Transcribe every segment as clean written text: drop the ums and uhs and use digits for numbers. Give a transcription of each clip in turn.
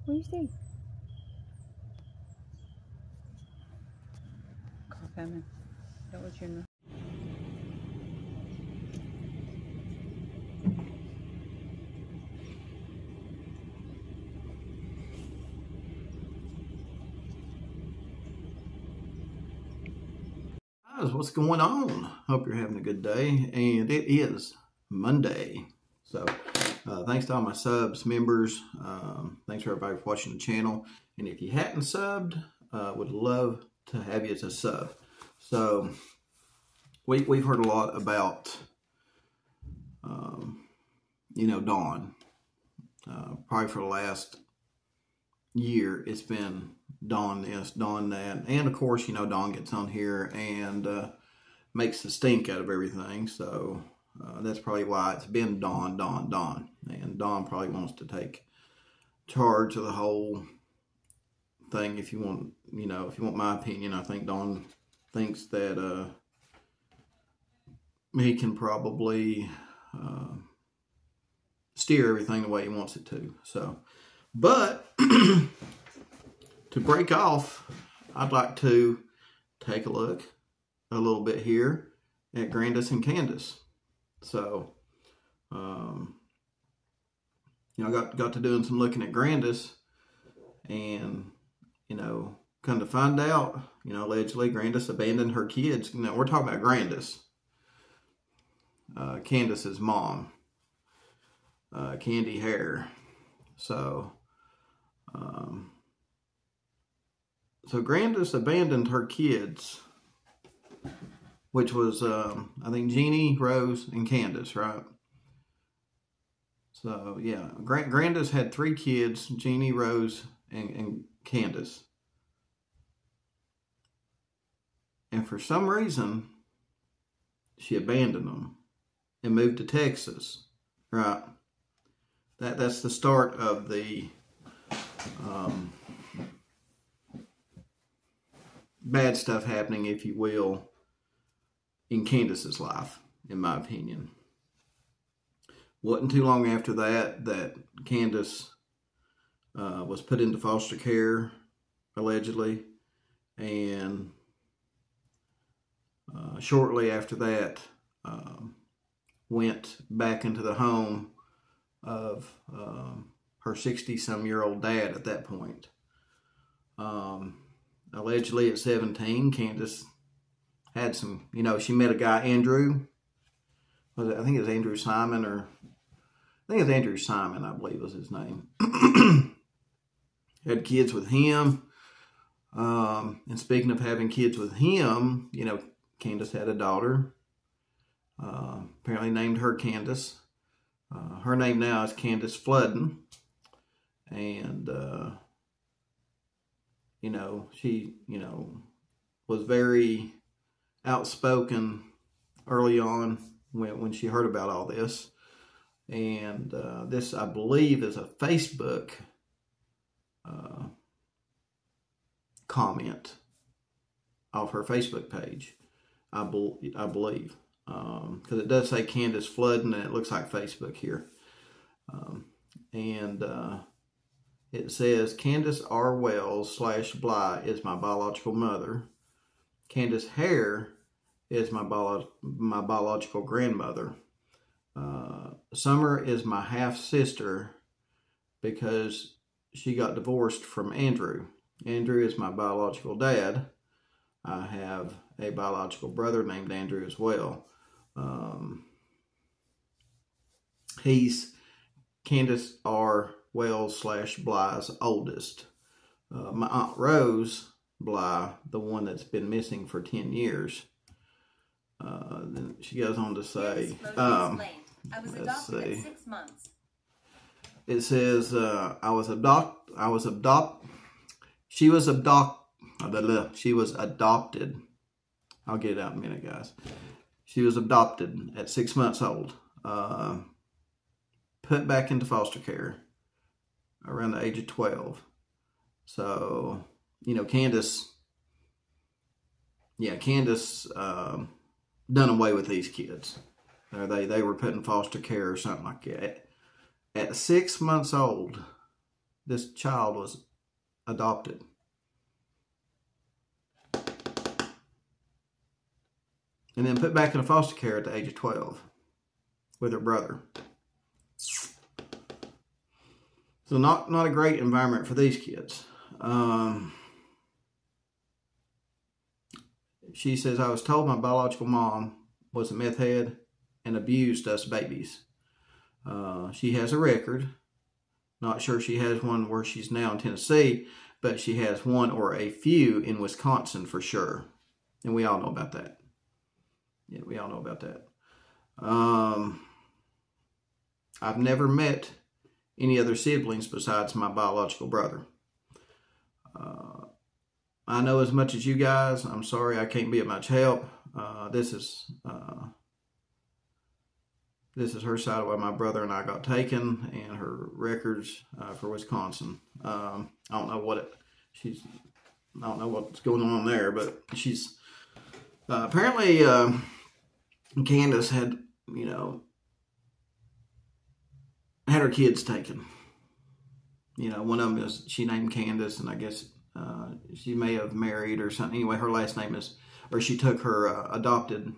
What do you see? Cough coming. That was your nose. Guys, what's going on? Hope you're having a good day, and it is Monday. So thanks to all my subs, members. Thanks for everybody for watching the channel. And if you hadn't subbed, would love to have you as a sub. So we've heard a lot about Dawn. Probably for the last year, it's been Dawn this, Dawn that, and of course, Dawn gets on here and makes the stink out of everything. So that's probably why it's been Dawn, and Dawn probably wants to take charge of the whole thing. If you want, if you want my opinion, I think Dawn thinks that he can probably steer everything the way he wants it to. So, but to break off, I'd like to take a look a little bit here at Grandus and Candus. So, I got to doing some looking at Grandus, and come to find out, allegedly Grandus abandoned her kids. We're talking about Grandus, Candus's mom, Candy Hair. So Grandus abandoned her kids, which was, I think, Jeannie, Rose, and Candus, right? So, yeah, Grandus had 3 kids, Jeannie, Rose, and Candus. And for some reason, she abandoned them and moved to Texas, right? That's the start of the bad stuff happening, if you will, in Candus's life, in my opinion. Wasn't too long after that Candus was put into foster care, allegedly, and shortly after that went back into the home of her 60-some-year-old dad at that point. Allegedly at 17, Candus had some, she met a guy, Andrew. I think it was Andrew Simon, I believe was his name. Had kids with him. And speaking of having kids with him, Candus had a daughter. Apparently named her Candus. Her name now is Candus Floodden. And, she, was very outspoken early on when she heard about all this. And this, I believe, is a Facebook comment off her Facebook page, I believe. Because it does say Candus Floodden, and it looks like Facebook here. It says, Candus R. Wells / Bly is my biological mother. Candace Hare is my biological grandmother. Summer is my half-sister because she got divorced from Andrew. Andrew is my biological dad. I have a biological brother named Andrew as well. He's Candus R. Wells / Bly's oldest. My Aunt Rose Bly, the one that's been missing for 10 years. Then she goes on to say, I was adopted at 6 months. It says, she was adopted. I'll get it out in a minute, guys. She was adopted at 6 months old. Put back into foster care around the age of 12. So, Candus done away with these kids. They were put in foster care or something like that. At 6 months old, this child was adopted. And then put back into foster care at the age of 12 with her brother. So not a great environment for these kids. She says, I was told my biological mom was a meth head and abused us babies. She has a record. Not sure she has one where she's now in Tennessee, but she has one or a few in Wisconsin for sure. And we all know about that. Yeah, we all know about that. I've never met any other siblings besides my biological brother. I know as much as you guys. I'm sorry I can't be of much help. This is her side of why my brother and I got taken, and her records for Wisconsin. I don't know what's going on there, but she's apparently Candus had, had her kids taken. One of them is, she named Candus, and I guess she may have married or something. Anyway, her last name is, or she took her adopted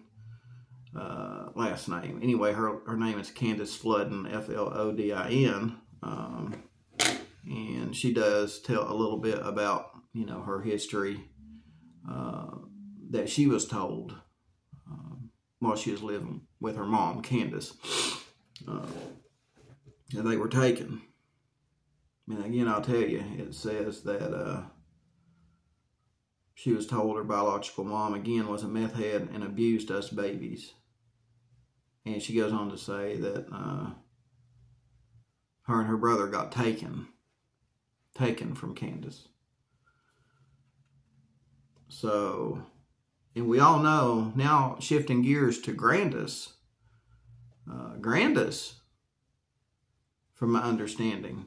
last name. Anyway, her name is Candus Floodin, Flodin. And she does tell a little bit about, her history that she was told while she was living with her mom, Candus. And they were taken. And again, I'll tell you, it says that she was told her biological mom, again, was a meth head and abused us babies. And she goes on to say that her and her brother got taken from Candus. So, and we all know, now shifting gears to Grandus. Grandus, from my understanding,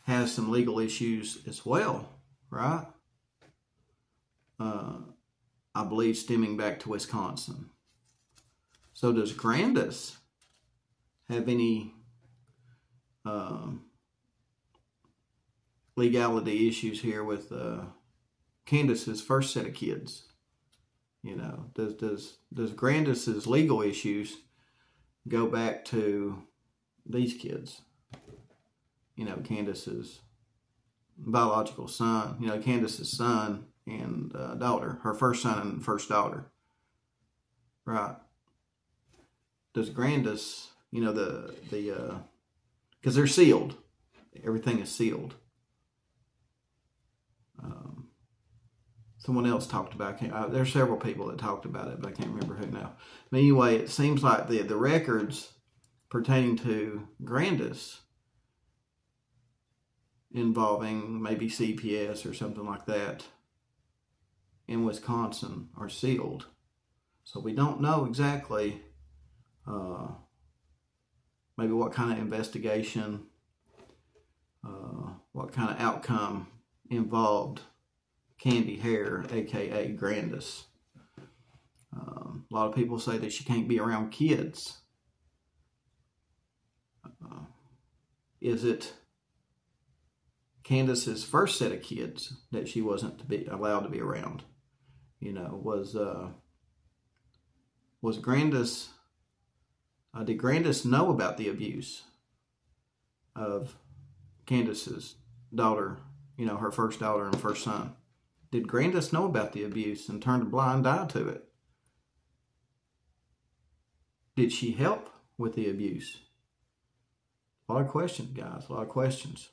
has some legal issues as well, right? I believe stemming back to Wisconsin. So does Grandus have any legality issues here with Candus's first set of kids? Does Grandus's legal issues go back to these kids? Candus's biological son, Candus's son and daughter, her first son and first daughter, right? Does Grandus, because they're sealed, everything is sealed. Someone else talked about, there's several people that talked about it, but I can't remember who now. But anyway, it seems like the records pertaining to Grandus involving maybe CPS or something like that in Wisconsin are sealed. So we don't know exactly maybe what kind of investigation, what kind of outcome involved Candy Hair, aka Grandus. A lot of people say that she can't be around kids. Is it Candus's first set of kids that she wasn't to be allowed to be around? Was Grandus, did Grandus know about the abuse of Candus's daughter, her first daughter and first son? Did Grandus know about the abuse and turn a blind eye to it? Did she help with the abuse? A lot of questions, guys, a lot of questions.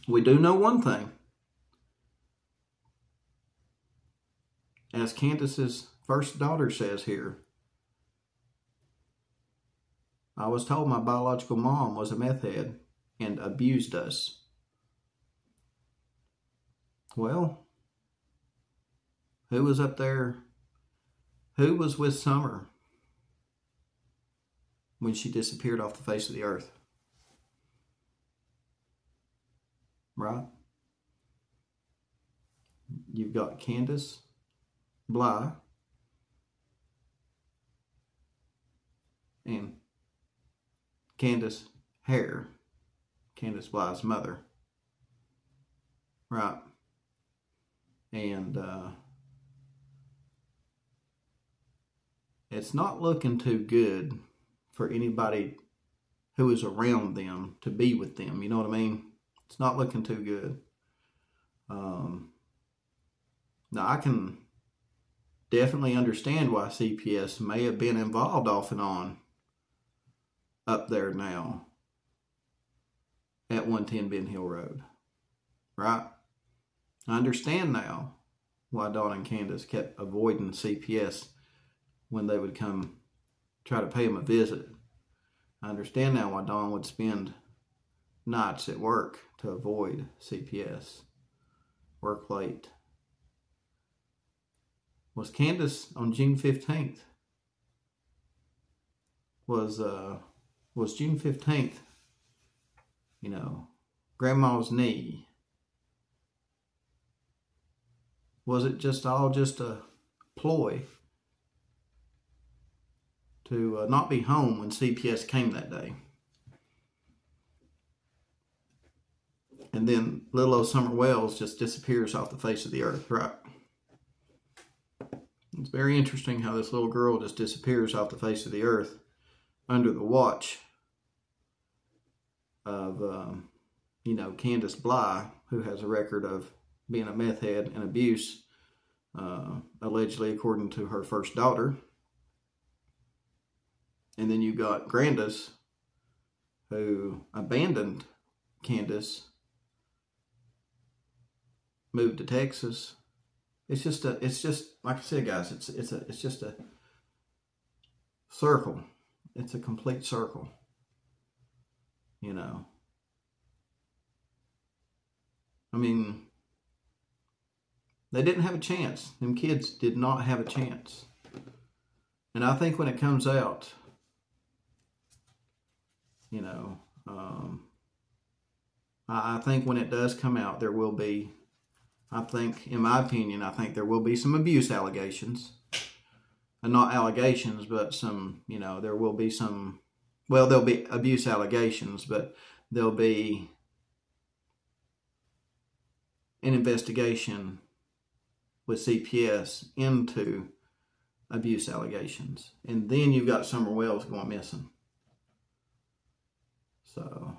We do know one thing. As Candus's first daughter says here, I was told my biological mom was a meth head and abused us. Well, who was up there? Who was with Summer when she disappeared off the face of the earth? Right? You've got Candus Bly and Candus Hair. Candus Bly's mother. Right. And it's not looking too good for anybody who is around them to be with them. You know what I mean? It's not looking too good. Now, I can definitely understand why CPS may have been involved off and on up there now at 110 Ben Hill Road. Right? I understand now why Dawn and Candus kept avoiding CPS when they would come try to pay him a visit. I understand now why Dawn would spend nights at work to avoid CPS. Work late. Was Candus on June 15th? Was June 15th, you know, Grandma's knee? Was it just a ploy to not be home when CPS came that day? And then little old Summer Wells just disappears off the face of the earth, right? It's very interesting how this little girl just disappears off the face of the earth under the watch of, you know, Candus Bly, who has a record of being a meth head and abuse, allegedly according to her first daughter. And then you got Grandus, who abandoned Candus, moved to Texas. It's just like I said, guys, it's just a circle. It's a complete circle. You know. I mean, they didn't have a chance. Them kids did not have a chance. And I think when it comes out, you know, I think when it does come out, there will be, I think, in my opinion, I think there will be some abuse allegations. And not allegations, but some, you know, there will be some, well, there'll be abuse allegations, but there'll be an investigation with CPS into abuse allegations. And then you've got Summer Wells going missing. So,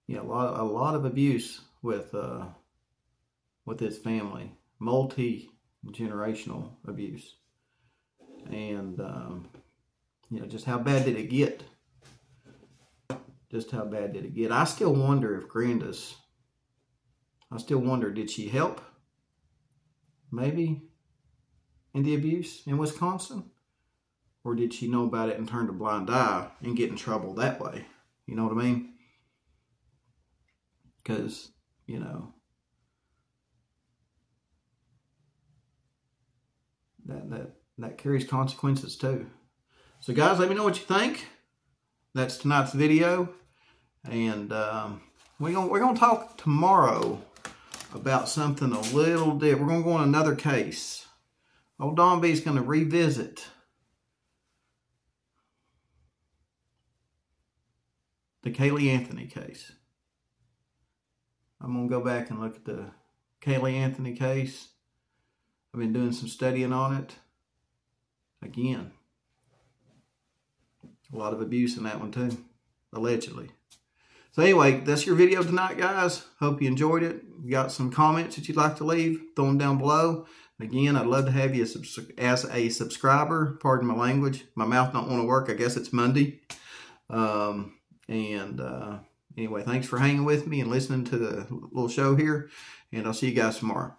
yeah, a lot of abuse with this family, multi-generational abuse. And you know, just how bad did it get? Just how bad did it get? I still wonder if Grandus, did she help maybe in the abuse in Wisconsin? Or did she know about it and turn a blind eye and get in trouble that way? You know what I mean? Because, you know, that carries consequences too. So guys, let me know what you think. That's tonight's video. And we're gonna talk tomorrow about something a little different. We're gonna go on another case. Old Don B's gonna revisit the Kaylee Anthony case. I'm going to go back and look at the Kaylee Anthony case. I've been doing some studying on it. Again, a lot of abuse in that one too, allegedly. So anyway, that's your video tonight, guys. Hope you enjoyed it. If you got some comments that you'd like to leave, throw them down below. Again, I'd love to have you as a subscriber. Pardon my language. My mouth don't want to work. I guess it's Monday. Anyway, thanks for hanging with me and listening to the little show here. And I'll see you guys tomorrow.